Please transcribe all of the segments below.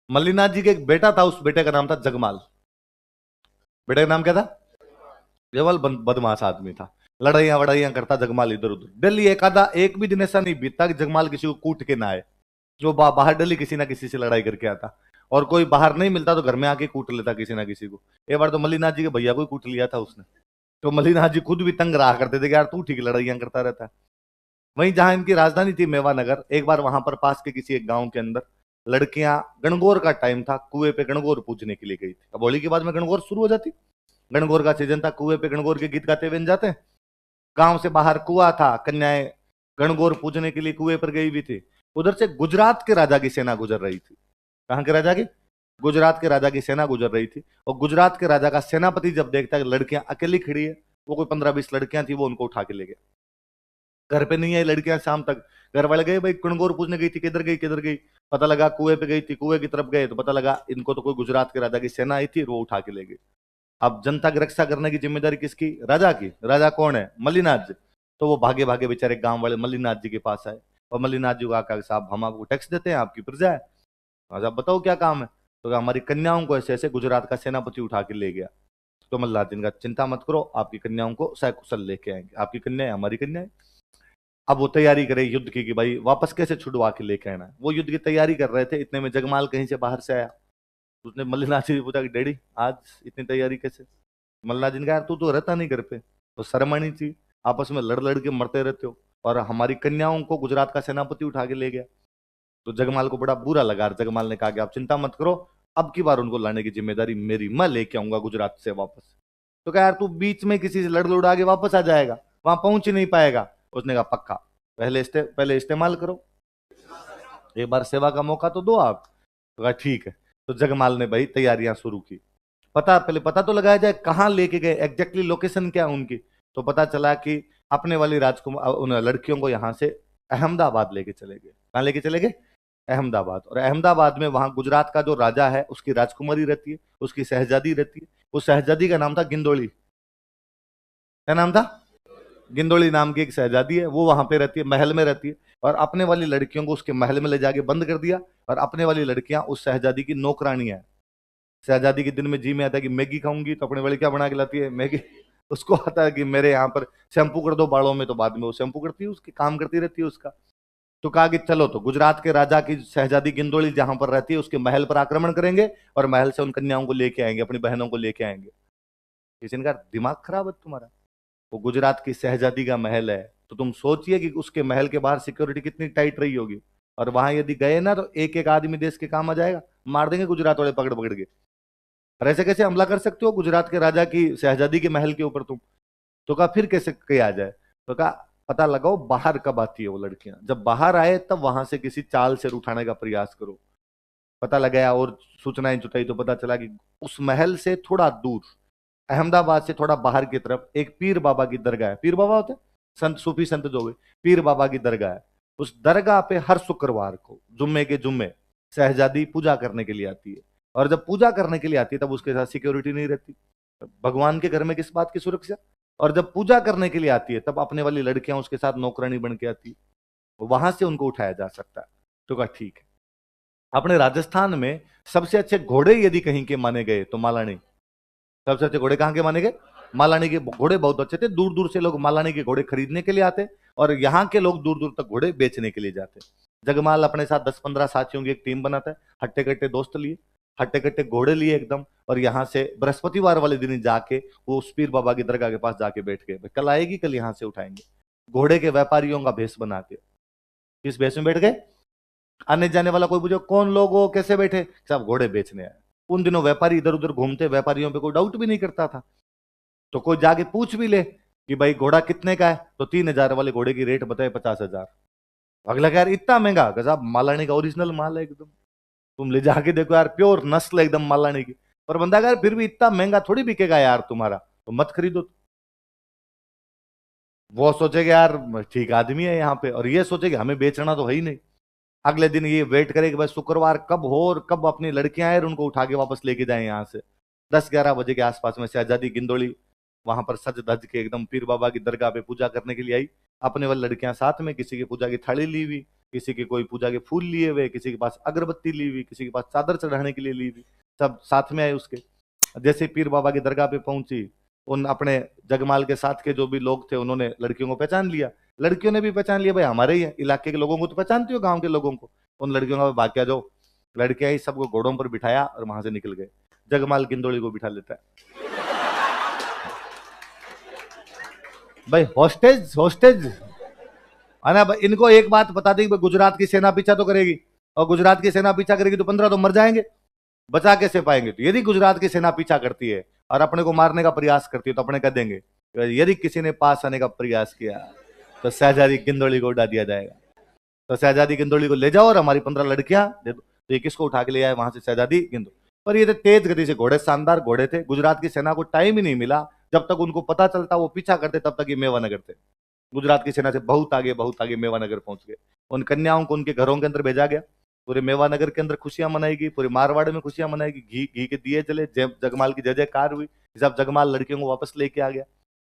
मल्लीनाथ जी के एक बेटा था, उस बेटे का नाम था जगमाल। बेटे का नाम क्या था? केवल बदमाश आदमी था, लड़ाइयां वड़ाइयां करता जगमाल इधर उधर। दिल्ली एक भी दिन ऐसा नहीं बीतता कि जगमाल किसी को कूट के ना आए। जो बाहर दिल्ली किसी ना किसी से लड़ाई करके आता, और कोई बाहर नहीं मिलता तो घर में आके कूट लेता किसी ना किसी को। एक बार तो मल्लीनाथ जी के भैया को ही कूट लिया था उसने। तो मल्लीनाथ जी खुद भी तंग रहा करते थे कि यार तू ठीक लड़ाइयां करता रहता है। वहीं जहां इनकी राजधानी थी मेवानगर, एक बार वहां पर पास के किसी एक गांव के अंदर लड़कियां, गणगौर का टाइम था, कुएं पे गणगौर पूजने के लिए गई थी। अब होली के बाद में गणगौर शुरू हो जाती, गणगौर का सीजन था, कुएं पे गणगौर के गीत गाते हुए जाते हैं। गांव से बाहर कुआं था, कन्याएं गणगौर पूजने के लिए कुएं पर गई हुई थी। उधर से गुजरात के राजा की सेना गुजर रही थी। कहां के राजा की? गुजरात के राजा की सेना गुजर रही थी। और गुजरात के राजा का सेनापति जब देखता है कि लड़कियां अकेली खड़ी है, वो कोई 15-20 लड़कियां थी, वो उनको उठा के ले गया। घर पे नहीं आई लड़कियां शाम तक। घर वाले गए, भाई गणगौर पूजने गई थी, किधर गई किधर गई? पता लगा कुएं पे गई थी, कुएं की तरफ गए तो पता लगा इनको तो कोई गुजरात के राजा की सेना आई थी, वो उठा के ले गई। अब जनता की रक्षा करने की जिम्मेदारी किसकी? राजा की। राजा कौन है? मल्लीनाथ जी। तो वो भागे भागे बेचारे गांव वाले मल्लीनाथ जी के पास आए, और मल्लीनाथ जी को कहा, साहब हम आपको टैक्स देते हैं, आपकी प्रजा है, आज आप बताओ क्या काम है? तो कहा, हमारी कन्याओं को ऐसे ऐसे गुजरात का सेनापति उठा के ले गया। तो मल्लाह जी ने कहा, चिंता मत करो, आपकी कन्याओं को सकुशल लेके आएंगे, आपकी कन्या है हमारी कन्या है। अब वो तैयारी करे युद्ध की कि भाई वापस कैसे छुड़वा के लेके आना है। वो युद्ध की तैयारी कर रहे थे, इतने में जगमाल कहीं से बाहर से आया। उसने मल्लीनाथ जी से पूछा कि डैडी आज इतनी तैयारी कैसे? मल्लाह जी ने कहा, यार तू तो रहता नहीं घर पे, तो शर्म आनी चाहिए, आपस में लड़ लड़ के मरते रहते हो, और हमारी कन्याओं को गुजरात का सेनापति उठा के ले गया। तो जगमाल को बड़ा बुरा लगा। जगमाल ने कहा कि आप चिंता मत करो, अब की बार उनको लाने की जिम्मेदारी मेरी, मैं लेके आऊंगा गुजरात से वापस। तो कहा, यार तू बीच में किसी से लड़ लुड़ा के वापस आ जाएगा, वहां पहुंच ही नहीं पाएगा। उसने कहा, पक्का, पहले इस्तेमाल करो, एक बार सेवा का मौका तो दो आप। तो कहा ठीक है। तो जगमाल ने भाई तैयारियां शुरू की। पहले पता तो लगाया जाए कहाँ लेके गए, एग्जैक्टली लोकेशन क्या उनकी। तो पता चला कि अपने वाली राजकुमार उन लड़कियों को यहाँ से अहमदाबाद लेके चले गए। कहाँ लेके चले गए? अहमदाबाद। और अहमदाबाद में वहां गुजरात का जो राजा है उसकी राजकुमारी रहती है, उसकी शहजादी रहती है। उस शहजादी का नाम था गिंदोली। क्या नाम था? गिंदोली नाम की एक शहजादी है, वो वहां पे रहती है, महल में रहती है। और अपने वाली लड़कियों को उसके महल में ले जाके बंद कर दिया, और अपने वाली लड़कियां उस शहजादी की नौकरानियां हैं। शहजादी के दिन में जी में आता है कि मैगी खाऊंगी, तो अपने वाली क्या बना के लाती है? मैगी। उसको आता है कि मेरे यहाँ पर शैम्पू कर दो बालों में, तो बाद में वो शैम्पू करती है, उसकी काम करती रहती है उसका। तो कहा कि चलो, तो गुजरात के राजा की शहजादी गिंदोली जहां पर रहती है उसके महल पर आक्रमण करेंगे, और महल से उन कन्याओं को लेके आएंगे, अपनी बहनों को लेके आएंगे। किसी ने कहा, दिमाग खराब है तुम्हारा, वो गुजरात की शहजादी का महल है, तो तुम सोचिए कि उसके महल के बाहर सिक्योरिटी कितनी टाइट रही होगी। और वहां यदि गए ना तो एक एक आदमी देश के काम आ जाएगा, मार देंगे गुजरात वाले पकड़ पकड़ के। और ऐसे कैसे हमला कर सकते हो गुजरात के राजा की शहजादी के महल के ऊपर तुम? तो कहा फिर कैसे किया जाए? तो कहा पता लगाओ बाहर कब आती है वो लड़कियां, जब बाहर आए तब वहां से किसी चाल से उठाने का प्रयास करो। पता लगाया और सूचनाएं जुटाई, तो पता चला कि उस महल से थोड़ा दूर, अहमदाबाद से थोड़ा बाहर की तरफ एक पीर बाबा की दरगाह है। पीर बाबा होते हैं संत, सूफी संत जो हुए, पीर बाबा की दरगाह है। उस दरगाह पे हर शुक्रवार को जुम्मे के जुम्मे शहजादी पूजा करने के लिए आती है। और जब पूजा करने के लिए आती है तब उसके साथ सिक्योरिटी नहीं रहती, भगवान के घर में किस बात की सुरक्षा? और जब पूजा करने के लिए आती है तब अपने वाली लड़कियां उसके साथ नौकरानी बन के आती है, वहां से उनको उठाया जा सकता है। तो कहा ठीक है। अपने राजस्थान में सबसे अच्छे घोड़े यदि कहीं के माने गए तो मालानी। सबसे अच्छे घोड़े कहाँ के माने गए? मालानी के घोड़े बहुत अच्छे थे, दूर दूर से लोग मालानी के घोड़े खरीदने के लिए आते, और यहाँ के लोग दूर दूर तक घोड़े बेचने के लिए जाते। जगमाल अपने साथ 10-15 साथियों की एक टीम बनाता है, हट्टे कट्टे दोस्त लिए, हट्टे कट्टे घोड़े लिए एकदम, और यहाँ से बृहस्पतिवार वाले दिन ही जाके वो उस पीर बाबा की दरगाह के पास जाके बैठ गए, कल आएगी कल यहाँ से उठाएंगे। घोड़े के व्यापारियों का भेष बना के किस भेष में बैठ गए? आने जाने वाला कोई पूछो कौन लोग हो, कैसे बैठे? सब घोड़े बेचने आए। उन दिनों व्यापारी इधर उधर घूमते, व्यापारियों पे कोई डाउट भी नहीं करता था। तो कोई जाके पूछ भी ले कि भाई घोड़ा कितने का है, तो 3,000 वाले घोड़े की रेट बताए 50,000। अगला कह यार इतना महंगा? साहब मालानी का ओरिजिनल माल है एकदम, तुम ले जाके देखो यार, प्योर नस्ल है एकदम मालानी की। पर बंदा कह फिर भी इतना महंगा थोड़ी बिकेगा यार तुम्हारा, तो मत खरीदो। वो सोचेगा यार ठीक आदमी है यहाँ पे, और ये सोचेगा हमें बेचना तो है ही नहीं। अगले दिन ये वेट करे कि भाई शुक्रवार कब हो और कब अपनी लड़कियां आए और उनको उठा के वापस लेके जाए यहाँ से। 10-11 बजे के आसपास में शहजादी गिंदोली वहां पर सज धज के एकदम पीर बाबा की दरगाह पे पूजा करने के लिए आई, अपने वाली लड़कियां साथ में, किसी की पूजा की थाली ली हुई, किसी के कोई पूजा के फूल लिए हुए, किसी के पास अगरबत्ती ली हुई, किसी के पास चादर चढ़ाने के लिए ली हुई, सब साथ में आए उसके। जैसे पीर बाबा की दरगाह पे पहुंची, उन अपने जगमाल के साथ के जो भी लोग थे उन्होंने लड़कियों को पहचान लिया, लड़कियों ने भी पहचान लिया, भाई हमारे ही है, इलाके के लोगों को तो पहचानती हो, गांव के लोगों को। उन लड़कियों का भाग्य जो लड़कियां ही सबको घोड़ों पर बिठाया और वहां से निकल गए। जगमाल गिंदोली को बिठा लेता है। भाई हॉस्टेज हॉस्टेज है ना। इनको एक बात बता दी, गुजरात की सेना पीछा तो करेगी, और गुजरात की सेना पीछा करेगी तो 15 तो मर जाएंगे, बचा कैसे पाएंगे। तो यदि गुजरात की सेना पीछा करती है और अपने को मारने का प्रयास करती है तो अपने कह देंगे, यदि किसी ने पास आने का प्रयास किया तो शहजादी गिंदोली को उड़ा दिया जाएगा। तो शहजादी गिंदोली को ले जाओ और हमारी 15 लड़कियां दे दो। तो ये किसको उठा के ले आए वहां से, शहजादी गिंदो। पर ये तेज गति से घोड़े, शानदार घोड़े थे, गुजरात की सेना को टाइम ही नहीं मिला, जब तक उनको पता चलता वो पीछा करते तब तक ये मेवानगर थे। गुजरात की सेना से बहुत आगे मेवानगर पहुंच गए। उन कन्याओं को उनके घरों के अंदर भेजा गया। पूरे मेवानगर के अंदर खुशियां मनाएगी, पूरे मारवाड़ में खुशियां मनाएगी, घी घी के दिए जले, जगमाल की जय जयकार हुई। जब जगमाल लड़कियों को वापस लेके आ गया,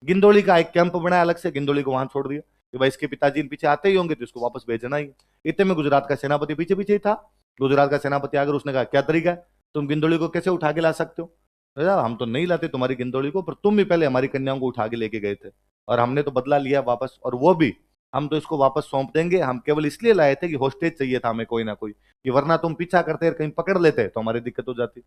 गिंदोली का एक कैंप बनाया अलग से, गिंदोली को वहां छोड़ दिया कि भाई इसके पिताजी पीछे आते ही होंगे तो इसको वापस भेजना ही। इतने में गुजरात का सेनापति पीछे पीछे ही था। गुजरात का सेनापति आकर उसने कहा, क्या तरीका है, तुम गिंदोली को कैसे उठा के ला सकते हो। हम तो नहीं लाते तुम्हारी गिंदोली को, पर तुम भी पहले हमारी कन्याओं को उठा के लेके गए थे और हमने तो बदला लिया वापस, और वो भी हम तो इसको वापस सौंप देंगे। हम केवल इसलिए लाए थे कि होस्टेज चाहिए था हमें कोई ना कोई, कि वरना तुम पीछा करते और कहीं पकड़ लेते तो हमारी दिक्कत हो जाती।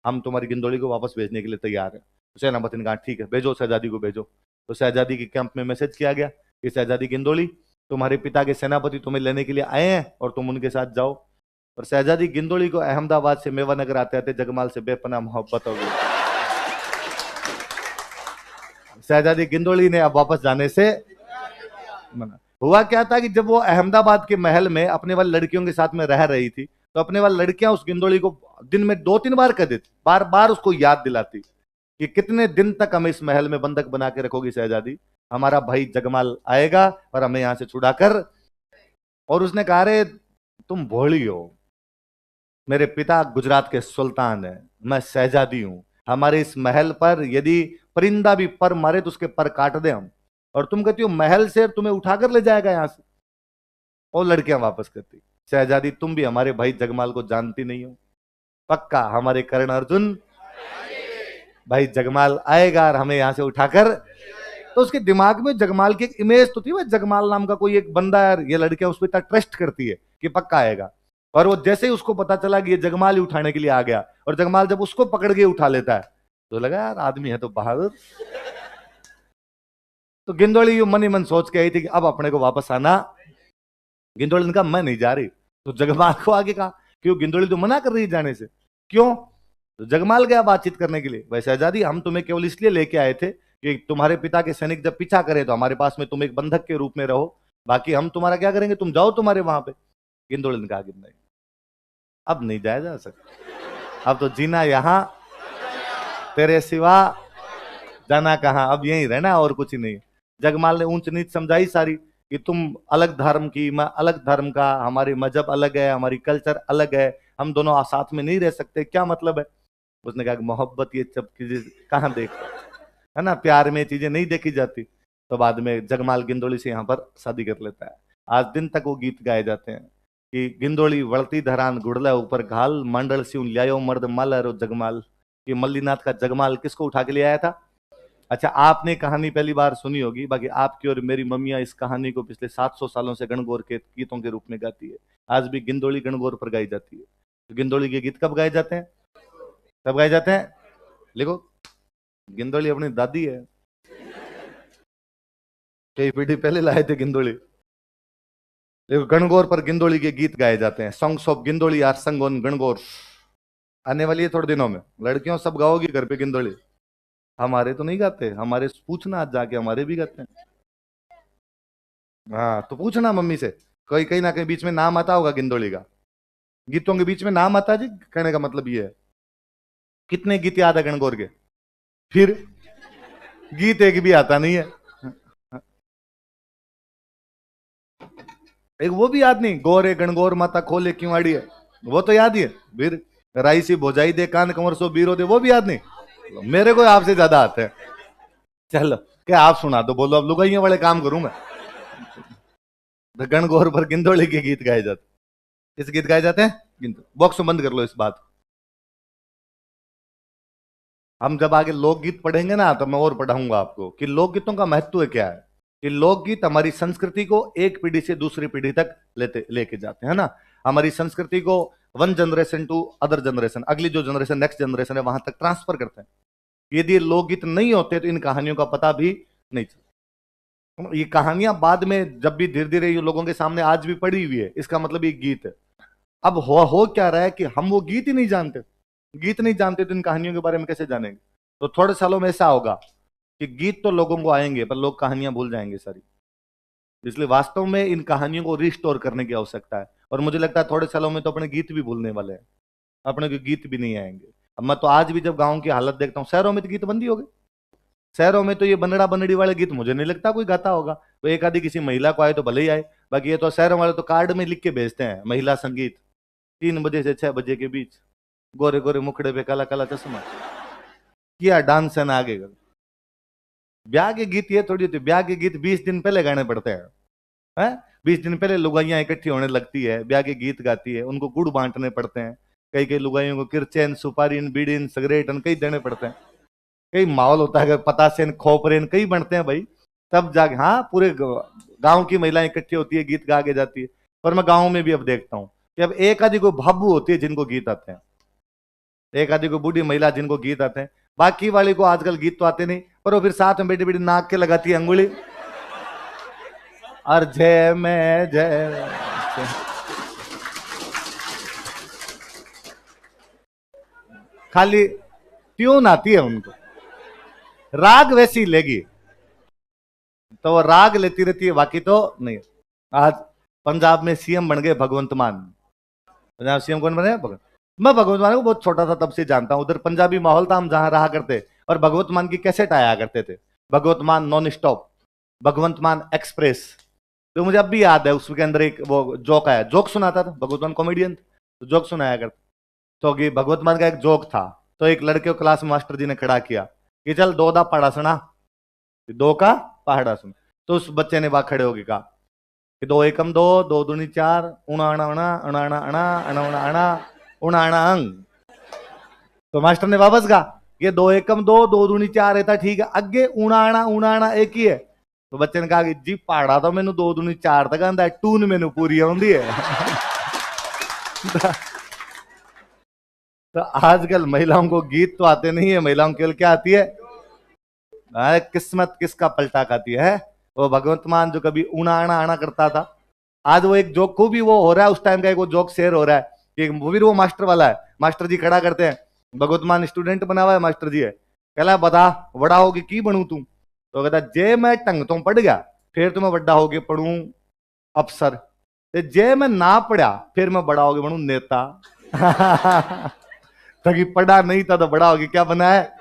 हम तुम्हारी गिंदोली को वापस भेजने के लिए तैयार है। सेनापति ने कहा ठीक है, भेजो शहजादी को भेजो। तो शहजादी के कैंप में मैसेज किया गया कि शहजादी गिंदोली, तुम्हारे पिता के सेनापति तुम्हें लेने के लिए आए हैं और तुम उनके साथ जाओ। और शहजादी गिंदोली को अहमदाबाद से मेवानगर आते आते जगमाल से बेपनाह मोहब्बत हो गई। शहजादी गिंदोली ने अब वापस जाने से मना। हुआ क्या था कि जब वो अहमदाबाद के महल में अपने वाली लड़कियों के साथ में रह रही थी, तो अपने वाली लड़कियां उस गिंदोली को दिन में 2-3 बार कह देती, बार बार उसको याद दिलाती कि कितने दिन तक हमें इस महल में बंधक बना के रखोगी शहजादी, हमारा भाई जगमाल आएगा और हमें यहां से छुड़ा कर। और उसने कहा, रे तुम भोली हो, मेरे पिता गुजरात के सुल्तान है, मैं शहजादी हूं, हमारे इस महल पर यदि परिंदा भी पर मारे तो उसके पर काट दे हम, और तुम कहती हो महल से तुम्हें उठाकर ले जाएगा यहां से। और लड़कियां वापस करती, शहजादी तुम भी हमारे भाई जगमाल को जानती नहीं हो, पक्का हमारे कर्ण अर्जुन भाई जगमाल आएगा और हमें यहां से उठाकर। तो उसके दिमाग में जगमाल की एक इमेज तो थी, जगमाल नाम का कोई एक बंदा है, ये लड़कियां उस पर इतना ट्रस्ट करती है कि पक्का आएगा। और वो जैसे ही उसको पता चला कि ये जगमाल ही उठाने के लिए आ गया, और जगमाल जब उसको पकड़ के उठा लेता है तो लगा यार आदमी है तो बहादुर। तो गिंदोली यू मन ही मन सोच के आई थी कि अब अपने को वापस आना। गिंदोली ने कहा मैं नहीं जा रही। तो जगमाल को आगे कहा, क्यों, गिंदोली तो मना कर रही है जाने से, क्यों। तो जगमाल गया बातचीत करने के लिए, भाई शहजादी हम तुम्हें केवल इसलिए लेके आए थे कि तुम्हारे पिता के सैनिक जब पीछा करें तो हमारे पास में तुम एक बंधक के रूप में रहो, बाकी हम तुम्हारा क्या करेंगे, तुम जाओ तुम्हारे वहां पे। गिंदोली ने कहा कि नहीं, अब नहीं जाया जा सकता, अब तो जीना यहां, तेरे सिवा जाना कहां, अब यहीं रहना और कुछ ही नहीं। जगमाल ने ऊंच नीच समझाई सारी कि तुम अलग धर्म की, मैं अलग धर्म का, हमारी मजहब अलग है, हमारी कल्चर अलग है, हम दोनों साथ में नहीं रह सकते, क्या मतलब है। उसने कहा कि मोहब्बत ये सब चीजें कहाँ देख है ना, प्यार में चीजें नहीं देखी जाती। तो बाद में जगमाल गिंदोली से यहाँ पर शादी कर लेता है। आज दिन तक वो गीत गाए जाते हैं कि गिंदोली वळती धरान गुड़ला ऊपर घाल, मंडल सिंह लियायो मर्द मालरो जगमाल। कि मल्लीनाथ का जगमाल किसको उठा के ले आया था। अच्छा, आपने कहानी पहली बार सुनी होगी, बाकी आपकी और मेरी मम्मियां इस कहानी को पिछले 700 सालों से गणगौर के गीतों के रूप में गाती है। आज भी गिंदोली गणगौर पर गाई जाती है। तो गिंदोली के गीत कब गाए जाते हैं, कब गाए जाते हैं, लिखो। गिंदोली अपनी दादी है, कई पीढ़ी पहले लाए थे गिंदोली। देखो गणगौर पर गिंदोली के गीत गाए जाते हैं। सॉन्ग्स ऑफ गिंदोली आर संग ऑन गणगौर आने वाली है थोड़े दिनों में। लड़कियों सब गाओगी घर पे गिंदोली, हमारे तो नहीं गाते, हमारे पूछना आज जाके, हमारे भी गाते हैं। हाँ तो पूछना मम्मी से, कहीं कहीं ना कहीं बीच में नाम आता होगा गिंदोली का, गीतों के बीच में नाम आता है जी। कहने का मतलब ये है, कितने गीत याद है गणगौर के, फिर गीत एक भी आता नहीं है। एक वो भी याद नहीं, गोरे गणगौर माता खोले क्यों आड़ी है, वो तो याद ही है। फिर राई सी भोजाई दे कान कंवर सो बीरो दे, वो भी याद नहीं। मेरे को आपसे ज्यादा आते हैं। चलो क्या आप सुना दो, बोलो अब लुगाइयों वाले काम करूं मैं। तो गणगौर पर गिंदोली के गीत गाए जाते। किस गीत गाए जाते हैं? बॉक्स में बंद कर लो इस बात को। हम जब आगे लोकगीत पढ़ेंगे ना तो मैं और पढ़ाऊंगा आपको कि लोकगीतों का महत्व क्या है। कि लोकगीत हमारी संस्कृति को एक पीढ़ी से दूसरी पीढ़ी तक लेके जाते हैं ना। हमारी संस्कृति को one generation to other generation, अगली जो जनरेशन नेक्स्ट जनरेशन है वहां तक ट्रांसफर करते हैं। यदि ये लोकगीत नहीं होते तो इन कहानियों का पता भी नहीं चलता। ये कहानियां बाद में जब भी धीरे धीरे ये लोगों के सामने आज भी पड़ी हुई है, इसका मतलब ये गीत है। अब हो क्या रहा है कि हम वो गीत ही नहीं जानते। गीत नहीं जानते तो इन कहानियों के बारे में कैसे जानेंगे? तो थोड़े सालों में ऐसा होगा कि गीत तो लोगों को आएंगे पर लोग कहानियां भूल जाएंगे सारी। इसलिए वास्तव में इन कहानियों को रिस्टोर करने की आवश्यकता है। और मुझे लगता है थोड़े सालों में तो अपने गीत भी भूलने वाले हैं, अपने के गीत भी नहीं आएंगे। अब मैं तो आज भी जब गाँव की हालत देखता हूँ, शहरों में तो गीत बंदी हो गई। शहरों में तो ये बनड़ा बनड़ी वाले गीत मुझे नहीं लगता कोई गाता होगा। तो एक आधी किसी महिला को आए तो भले ही आए, बाकी ये तो शहरों वाले तो कार्ड में लिख के भेजते हैं महिला संगीत 3 बजे से 6 बजे के बीच, गोरे गोरे मुखड़े पे काला काला चश्मा, किया डांस है ना आगे। ब्याह के गीत ये थोड़ी होती, ब्याह के गीत 20 दिन पहले गाने पड़ते हैं। 20 दिन पहले लुगाइयां इकट्ठी होने लगती है, ब्याह के गीत गाती है, उनको गुड़ बांटने पड़ते हैं। कई कई लुगाइयों को किरचेन सुपारीन बीड़ीन सिगरेट कई देने पड़ते हैं। कई माहौल होता है, पतासेन खोपरेन कई बनते हैं भाई, तब जाके हाँ पूरे गांव की महिलाएं इकट्ठी होती है, गीत गा के जाती है। पर मैं गांव में भी अब देखता हूँ कि अब एक आधी कोई भाबू होती है जिनको गीत आते हैं, एक आधी कोई बूढ़ी महिला जिनको गीत आते हैं। बाकी वाली को आजकल गीत तो आते नहीं, पर वो फिर साथ में बेटी बेटी नाक के लगाती है अंगुली, और जय मैं जय। खाली ट्यून आती है उनको, राग वैसी लेगी तो वो राग लेती रहती है, बाकी तो नहीं। आज पंजाब में सीएम बन गए भगवंत मान। पंजाब सीएम कौन बने? मैं भगवंत मान को बहुत छोटा था तब से जानता हूं। उधर पंजाबी माहौल था, हम जहां रहा करते, और भगवंत मान की कैसेट आया करते थे। भगवंत मान नॉन स्टॉप, भगवंत मान एक्सप्रेस। तो मुझे अब भी याद है उसके अंदर एक वो जोक आया, जोक सुनाता था, भगवंत मान कॉमेडियन तो जोक सुनाया करता। तो भगवंत मान का एक जोक था, तो एक लड़के को क्लास में मास्टर जी ने खड़ा किया कि चल 2 दा पढ़ा सुना, 2 का पहाड़ा सुन। तो उस बच्चे ने वहां खड़े होकर कहा कि 2 एकम 2, 2 दूनी 4, उणा अणा अणा अणा अणा अणा अणा अणा अणा उणा अणा अंग। तो मास्टर ने वापस कहा ये 2 एकम 2, 2 दूनी 4 है, ठीक है, अगे उणा अणा एक ही है। तो बच्चे ने कहा कि जी पहाड़ा तो मैनू 2 दूनी 4 तक आंदा है, टून मैनू पूरी आउंदी है। तो आजकल महिलाओं को गीत तो आते नहीं है, महिलाओं केवल क्या आती है? किस्मत किसका पलटा खाती है। वो भगवंत मान जो कभी ऊना आना आना करता था, आज वो एक जोक को भी वो हो रहा है, उस टाइम का एक वो जोक शेयर हो रहा है कि वो मास्टर वाला है। मास्टर जी खड़ा करते हैं, भगवंत मान स्टूडेंट बना हुआ है, मास्टर जी है, कहला बता बड़ा होगी की बनू तू? तो कहता जे मैं टंग तो पढ़ गया फिर तुम्हें बड़ा होगे पढ़ू अफसर, जे मैं ना पढ़ा फिर मैं बड़ा होगे बनू नेता। ताकि पढ़ा नहीं था तो बड़ा होगी क्या बना है?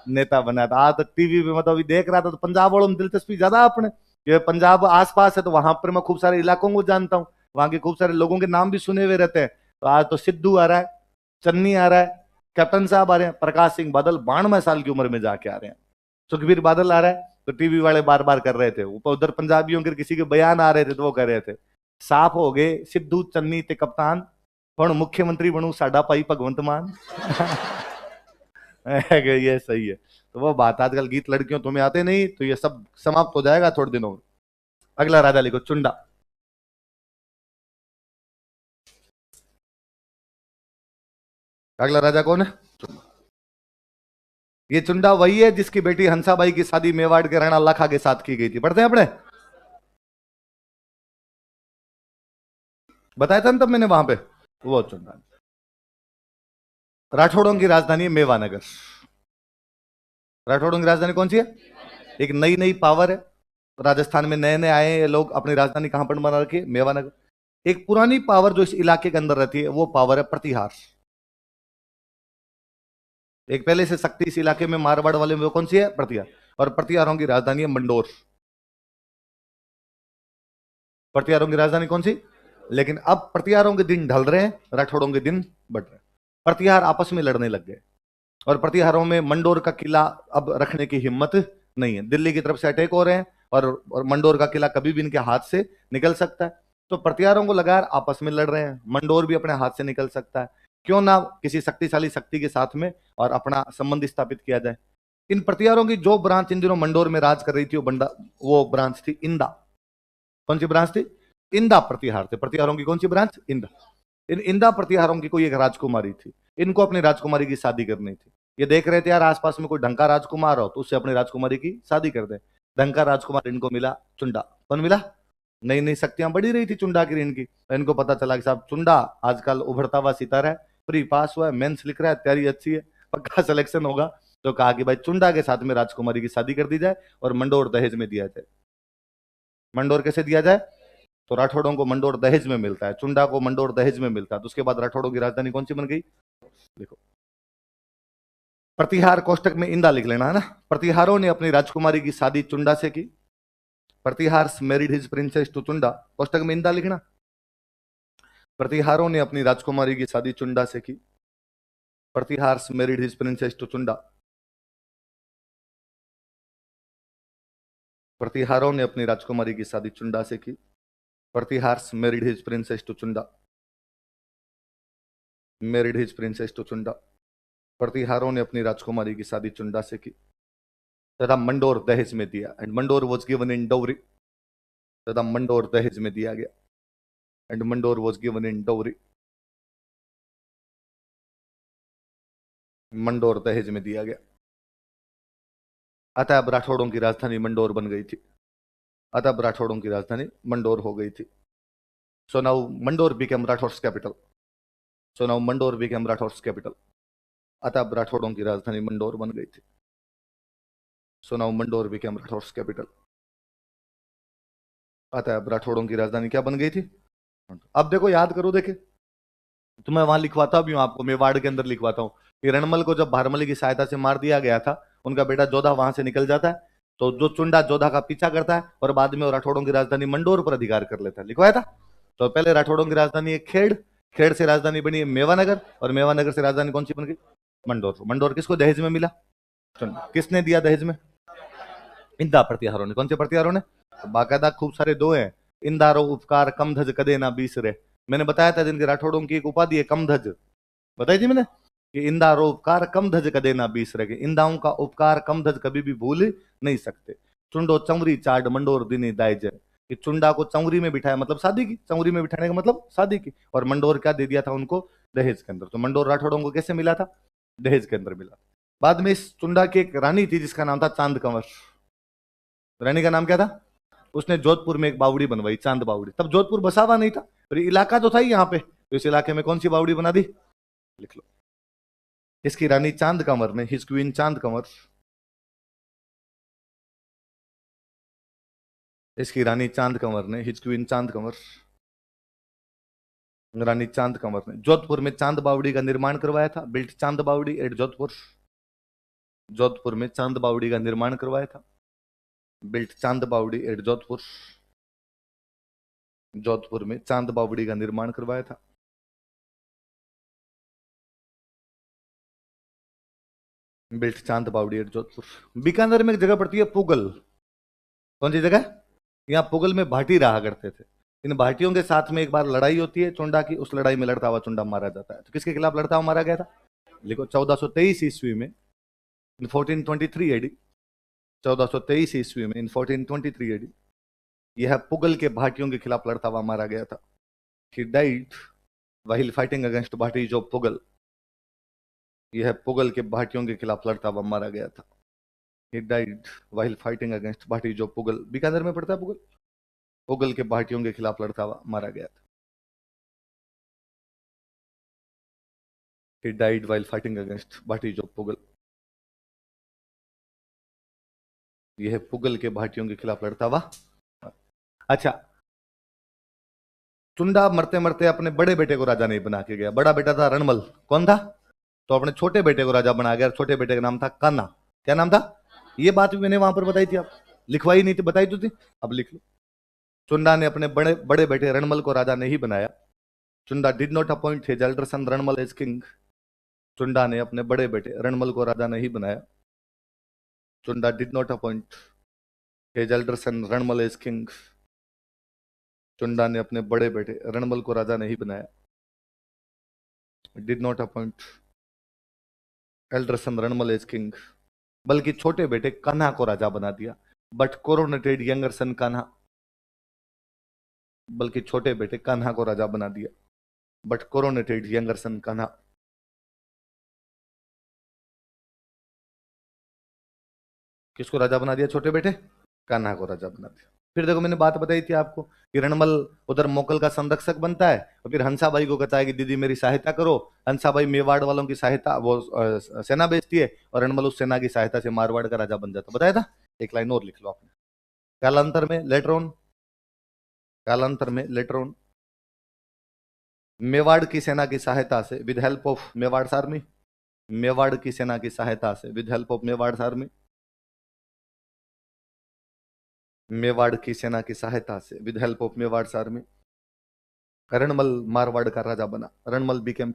नेता बना था। आज तक टीवी पे मतलब अभी देख रहा था तो पंजाब वालों में दिलचस्पी ज्यादा अपने, ये पंजाब आसपास है तो वहां पर मैं खूब सारे इलाकों को जानता हूँ, वहां के खूब सारे लोगों के नाम भी सुने हुए रहते हैं। तो आज तो सिद्धू आ रहा है, चन्नी आ रहा है, कैप्टन साहब आ रहे हैं, प्रकाश सिंह बादल 92 साल की उम्र में जाके आ रहे हैं, सुखबीर बादल आ रहा है। तो टीवी वाले बार बार कर रहे थे, उधर पंजाबियों के किसी के बयान आ रहे थे तो वो कर रहे थे साफ हो गए सिद्धू चन्नी ते कप्तान, हुण मुख्यमंत्री बनू साडा भाई भगवंत मान। ये सही है। तो वो बात, आजकल गीत लड़कियों तुम्हें आते नहीं तो ये सब समाप्त हो जाएगा थोड़े दिनों में। अगला राजा लिखो चुंडा। अगला राजा कौन है? ये चुंडा वही है जिसकी बेटी हंसाबाई की शादी मेवाड़ के राणा लाखा के साथ की गई थी, पढ़ते हैं अपने, बताया था ना तब मैंने वहां पे। वो चुंडा राठौड़ों की राजधानी है मेवानगर। राठौड़ों की राजधानी कौन सी है? एक नई नई पावर है राजस्थान में, नए नए आए हैं ये लोग, अपनी राजधानी कहां पर बना रखी है? मेवानगर। एक पुरानी पावर जो इस इलाके के अंदर रहती है वो पावर है प्रतिहार। एक पहले से शक्ति इस इलाके में मारवाड़ वाले में वो कौन सी है? प्रतिहार। और प्रतिहारों की राजधानी है मंडोर। प्रतिहारों की राजधानी कौन सी? लेकिन अब प्रतिहारों के दिन ढल रहे हैं, राठौड़ों के दिन बढ़ रहे हैं। प्रतिहार आपस में लड़ने लग गए और प्रतिहारों में मंडोर का किला अब रखने की हिम्मत नहीं है। दिल्ली की तरफ से अटैक हो रहे हैं और मंडोर का किला कभी भी इनके हाथ से निकल सकता है। तो प्रतिहारों को लगा यार आपस में लड़ रहे हैं, मंडोर भी अपने हाथ से निकल सकता है, क्यों ना किसी शक्तिशाली शक्ति के साथ में और अपना संबंध स्थापित किया जाए। इन प्रतिहारों की जो ब्रांच इन दिनों मंडोर में राज कर रही थी वो ब्रांच थी इंदा। कौन सी ब्रांच थी? इंदा प्रतिहार थे। प्रतिहारों की कौन सी ब्रांच? इंदा। इन इंदा प्रतिहारों की कोई एक राजकुमारी थी, इनको अपनी राजकुमारी की शादी करनी थी। ये देख रहे थे यार आसपास में कोई ढंग का राजकुमार हो तो उससे अपनी राजकुमारी की शादी कर दे। ढंग का राजकुमार इनको मिला चुंडा। कौन मिला? नई नई शक्तियां बढ़ी रही थी चुंडा की इनकी। तो इनको पता चला कि साहब चुंडा आजकल उभरता हुआ सितारा है, प्री पास हुआ है, मेंस लिख रहा है, तैयारी अच्छी है, पक्का सिलेक्शन होगा। तो कहा कि भाई चुंडा के साथ में राजकुमारी की शादी कर दी जाए और मंडोर दहेज में दिया जाए। मंडोर कैसे दिया जाए? तो राठौड़ों को मंडोर दहेज में मिलता है, चुंडा को मंडोर दहेज में मिलता है। तो उसके बाद राठौड़ों की राजधानी कौन सी बन गई? देखो, प्रतिहार कोष्टक में इंदा लिख लेना है ना। प्रतिहारों ने अपनी राजकुमारी की शादी चुंडा से की। Pratihar married his princess to Chunda, कोष्टक में इंदा लिखना। प्रतिहारों ने अपनी राजकुमारी की शादी चुंडा से की। Pratihar married his princess to Chunda. प्रतिहारों ने अपनी राजकुमारी की शादी चुंडा से की। Pratihar married his princess to Chunda. Married his princess to Chunda. प्रतिहारों ने अपनी राजकुमारी की शादी चुंडा से की तथा मंडोर दहेज में दिया। And Mandore was given in dowry. तथा मंडोर दहेज में दिया गया। And Mandore was given in dowry. Mandore दहेज में दिया गया। अतः अब राठौड़ों की राजधानी मंडोर बन गई थी। अतः अब राठौड़ों की राजधानी मंडोर हो गई थी। So now Mandore became Rathores capital. So now Mandore became Rathores capital. अतः अब राठौड़ों की राजधानी मंडोर बन गई थी। So now Mandore became Rathores capital. अतः अब राठौड़ों की राजधानी क्या बन गई थी? अब देखो याद करो, देखे तो मैं वहां लिखवाता भी हूँ आपको, मेवाड़ के अंदर लिखवाता हूँ कि रणमल को जब भारमली की सहायता से मार दिया गया था, उनका बेटा जोधा वहां से निकल जाता है, तो जो चुंडा जोधा का पीछा करता है और बाद में वो राठौड़ों की राजधानी मंडोर पर अधिकार कर लेता है। लिखवाया था। तो पहले राठौड़ों की राजधानी है खेड़, खेड़ से राजधानी बनी है मेवानगर, और मेवानगर से राजधानी कौन सी बन गई? मंडोर। मंडोर किसको दहेज में मिला? किसने दिया दहेज में? इंदा प्रतिहारों ने। कौन से प्रतिहारों ने? तो बाकायदा खूब सारे दो हैं, इंदारो उपकार कमधज कदे ना बीसरे। मैंने बताया था जिनके राठौड़ों की एक उपाधि है कमधज, बताई थी मैंने कि इंदारो उपकार कमधज कदे ना बीसरे के। इंदाओं का उपकार कमधज कभी भी भूल नहीं सकते। चुंडो चंवरी चाड मंडोर दिनी दाइज, कि चुंडा को चंवरी में बिठाया मतलब शादी की, चंवरी में बिठाने का मतलब शादी की, और मंडोर क्या दे दिया था उनको? दहेज के अंदर। तो मंडोर राठौड़ों को कैसे मिला था? दहेज के अंदर मिला। बाद में इस चुंडा की एक रानी थी जिसका नाम था चांद कंवर। रानी का नाम क्या था? उसने जोधपुर में एक बावड़ी बनवाई, चांद बावड़ी। तब जोधपुर बसा हुआ नहीं था, पर इलाका तो था ही यहाँ पे, तो इस इलाके में कौन सी बावड़ी बना दी? लिख लो। इसकी रानी चांद कंवर ने, हिज क्वीन चांद कंवर, इसकी रानी चांद कंवर ने, हिज क्वीन चांद कंवर, रानी चांद कंवर ने जोधपुर में चांद बावड़ी का निर्माण करवाया था। बिल्ट चांद बावड़ी एट जोधपुर। जोधपुर में चांद बावड़ी का निर्माण करवाया था। बिल्ट चांद बावड़ी एट जोधपुर। जोधपुर में चांद बावड़ी का निर्माण करवाया था। बिल्ट चांद बावड़ी एट जोधपुर। बीकानेर में एक जगह पड़ती है पुगल। कौन सी जगह? यहाँ पुगल में भाटी रहा करते थे। इन भाटियों के साथ में एक बार लड़ाई होती है चुंडा की, उस लड़ाई में लड़ता हुआ चुंडा मारा जाता है। तो किसके खिलाफ लड़ता हुआ मारा गया था? लिखो 1423 ईस्वी में, इन 1423 एडी, 1423 ईस्वी में, इन 1423 एडी, यह पुगल के भाटियों के खिलाफ लड़ता हुआ मारा गया था। He died while fighting against Bhati जो पुगल। यह पुगल के भाटियों के खिलाफ लड़ता हुआ मारा गया था। He died while fighting against Bhati जो पुगल। बीकानेर में पड़ता है पुगल। पुगल के भाटियों के खिलाफ लड़ता हुआ मारा गया था। He died while fighting against Bhati जो पुगल। यह पुगल के भाटियों के खिलाफ लड़ता हुआ। अच्छा, चुंडा मरते मरते अपने बड़े बेटे को राजा नहीं बना के गया। बड़ा बेटा था रणमल। कौन था? तो अपने छोटे बेटे को राजा बना गया। छोटे बेटे का नाम था कान्हा। क्या नाम था? ये बात भी मैंने वहां पर बताई थी, आप लिखवाई नहीं थी, बताई तो थी, अब लिख लो। चुंडा ने अपने बड़े बड़े बेटे रणमल को राजा नहीं बनाया। Chunda did not appoint his elder son Ranmal as king. Chunda ने अपने बड़े बेटे रणमल को राजा नहीं बनाया। Chunda did not appoint His elder son Ranmal is king. चुंडा ने अपने बड़े बेटे रणमल को राजा नहीं बनाया. Did not appoint elder son Ranmal as king. बल्कि छोटे बेटे कान्हा को राजा बना दिया. But coronated younger son Kanha. बल्कि छोटे बेटे कान्हा को राजा बना दिया. But coronated younger son Kanha. किसको राजा बना दिया? छोटे बेटे कान्हा को राजा बना दिया. फिर देखो मैंने बात बताई थी आपको कि रणमल उधर मोकल का संरक्षक बनता है और फिर हंसाबाई को कहता है कि दीदी मेरी सहायता करो. हंसाबाई मेवाड़ वालों की सहायता वो सेना बेचती है और रणमल उस सेना की सहायता से मारवाड़ का राजा बन जाता. बताया था. एक लाइन और लिख लो आपने. कालांतर में लेटर ऑन, कालांतर में लेटर ऑन मेवाड़ की सेना की सहायता से with help of Mewar army, Mewar की सेना की सहायता से with help of Mewar army, Mewar की सेना की सहायता से with help of Mewar army Ranmal Marwar का राजा बना. रणमल बिकेम